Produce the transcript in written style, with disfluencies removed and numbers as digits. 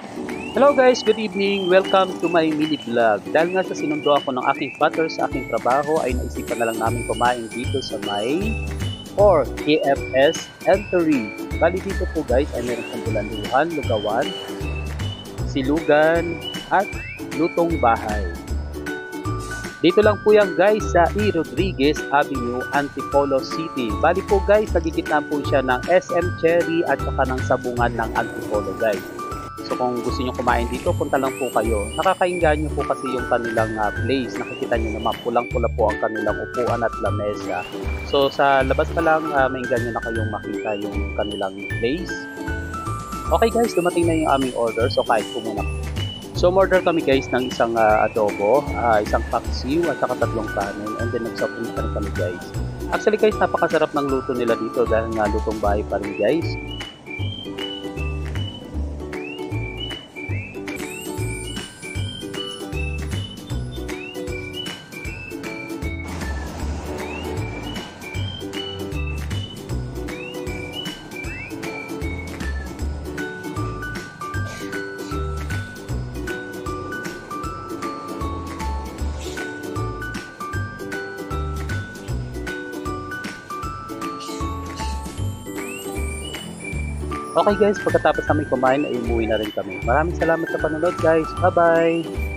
Hello guys, good evening. Welcome to my mini vlog. Dahil nga sa sinundo ako ng aking father sa aking trabaho ay naisipan na lang namin kumain dito sa may or KFS Entery. Bali dito po guys ay meron pong bulanduhan, lugawan, silugan at lutong bahay. Dito lang po yan guys sa E. Rodriguez Avenue, Antipolo City. Bali po guys, nagigitnaan po siya ng SM Cherry at saka ng sabungan ng Antipolo guys. So kung gusto nyo kumain dito, punta lang po kayo. Nakakainggan nyo po kasi yung kanilang place. Nakikita nyo naman, pulang-pula po ang kanilang upuan at lamesa. So sa labas pa lang, mainggan nyo na kayong makita yung kanilang place. Okay guys, dumating na yung aming order. So kahit po muna. So order kami guys ng isang adobo, isang paksiw at saka 3 kanin. And then nag-soft drink kami guys. Actually guys, napakasarap ng luto nila dito dahil nga lutong bahay pa rin guys. Okay guys, pagkatapos namin kumain ay umuwi na rin kami. Maraming salamat sa panonood guys. Bye bye!